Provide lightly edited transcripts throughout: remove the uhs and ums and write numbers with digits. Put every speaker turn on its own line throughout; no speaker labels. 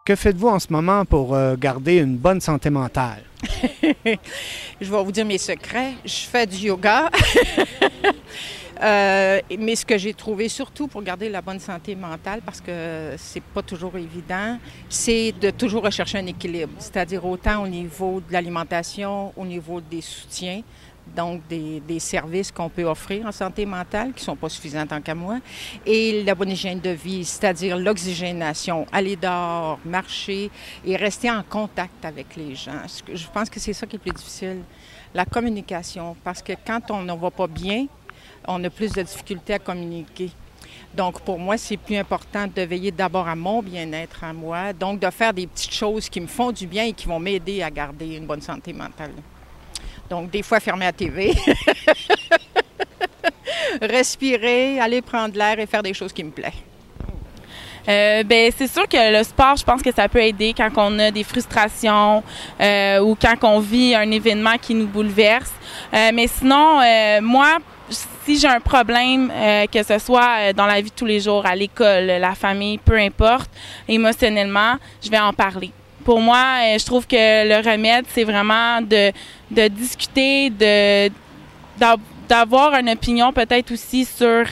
Que faites-vous en ce moment pour garder une bonne santé mentale?
Je vais vous dire mes secrets. Je fais du yoga. Mais ce que j'ai trouvé surtout pour garder la bonne santé mentale, parce que c'est pas toujours évident, c'est de toujours rechercher un équilibre. C'est-à-dire autant au niveau de l'alimentation, au niveau des soutiens, donc des services qu'on peut offrir en santé mentale, qui ne sont pas suffisants tant qu'à moi, et la bonne hygiène de vie, c'est-à-dire l'oxygénation, aller dehors, marcher et rester en contact avec les gens. Je pense que c'est ça qui est le plus difficile, la communication, parce que quand on ne va pas bien, on a plus de difficultés à communiquer. Donc, pour moi, c'est plus important de veiller d'abord à mon bien-être à moi, donc de faire des petites choses qui me font du bien et qui vont m'aider à garder une bonne santé mentale. Donc, des fois, fermer la TV, respirer, aller prendre l'air et faire des choses qui me plaisent.
Bien, c'est sûr que le sport, je pense que ça peut aider quand on a des frustrations ou quand on vit un événement qui nous bouleverse. Mais sinon, moi, si j'ai un problème, que ce soit dans la vie de tous les jours, à l'école, la famille, peu importe, émotionnellement, je vais en parler. Pour moi, je trouve que le remède, c'est vraiment de discuter, d'avoir une opinion peut-être aussi sur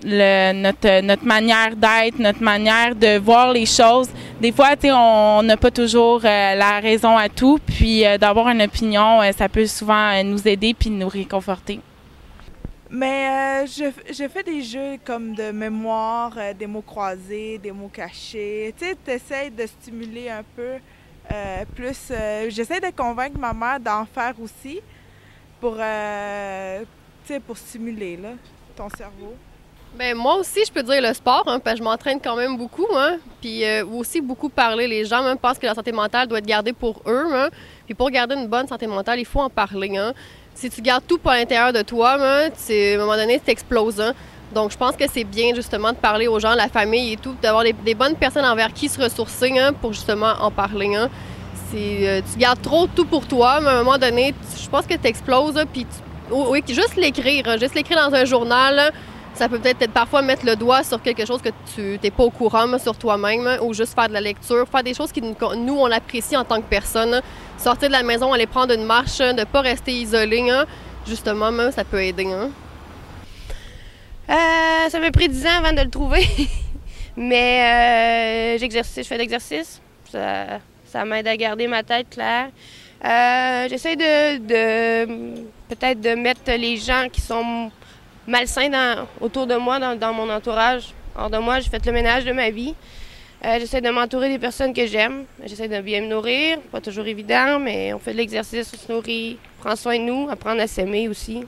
notre manière d'être, notre manière de voir les choses. Des fois, tu sais, on n'a pas toujours la raison à tout, puis d'avoir une opinion, ça peut souvent nous aider puis nous réconforter.
Mais je fais des jeux comme de mémoire, des mots croisés, des mots cachés. Tu sais, tu essaies de stimuler un peu plus. J'essaie de convaincre ma mère d'en faire aussi pour, tu sais, pour stimuler là, ton cerveau.
Bien, moi aussi, je peux dire le sport, hein, parce que je m'entraîne quand même beaucoup. Hein, puis aussi beaucoup parler. Les gens même pensent que la santé mentale doit être gardée pour eux. Hein, puis pour garder une bonne santé mentale, il faut en parler. Hein. Si tu gardes tout à l'intérieur de toi, hein, à un moment donné, tu exploses. Hein. Donc, je pense que c'est bien justement de parler aux gens, la famille et tout, d'avoir des bonnes personnes envers qui se ressourcer hein, pour justement en parler. Hein. Tu gardes trop tout pour toi, mais à un moment donné, je pense que tu exploses. Puis, oui, juste l'écrire dans un journal. Hein, ça peut peut-être parfois mettre le doigt sur quelque chose que tu n'es pas au courant sur toi-même hein, ou juste faire de la lecture, faire des choses qui nous, on apprécie en tant que personne. Hein. Sortir de la maison, aller prendre une marche, hein, de ne pas rester isolé. Hein. Justement, même, ça peut aider. Hein.
Ça m'a pris 10 ans avant de le trouver. Mais je fais de l'exercice. Ça m'aide à garder ma tête claire. J'essaie peut-être de mettre les gens qui sont malsains autour de moi, dans mon entourage. Hors de moi, j'ai fait le ménage de ma vie. J'essaie de m'entourer des personnes que j'aime. J'essaie de bien me nourrir. Pas toujours évident, mais on fait de l'exercice, on se nourrit, on prend soin de nous, apprendre à s'aimer aussi.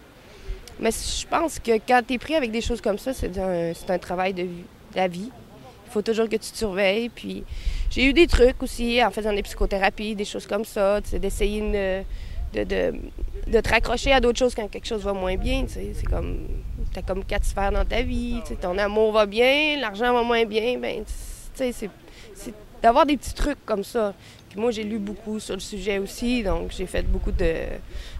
Mais je pense que quand tu es pris avec des choses comme ça, c'est un travail de la vie. Il faut toujours que tu te surveilles. Puis j'ai eu des trucs aussi en faisant des psychothérapies, des choses comme ça, d'essayer de te raccrocher à d'autres choses quand quelque chose va moins bien. C'est comme, t'as comme 4 sphères dans ta vie. Ton amour va bien, l'argent va moins bien. Ben, c'est d'avoir des petits trucs comme ça. Puis moi, j'ai lu beaucoup sur le sujet aussi, donc j'ai fait beaucoup de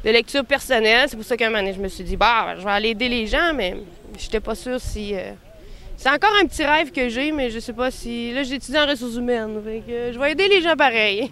lectures personnelles. C'est pour ça qu'à un moment donné, je me suis dit, je vais aller aider les gens, mais j'étais pas sûre si... C'est encore un petit rêve que j'ai, mais je sais pas si... Là, j'étudie en ressources humaines, donc je vais aider les gens pareil.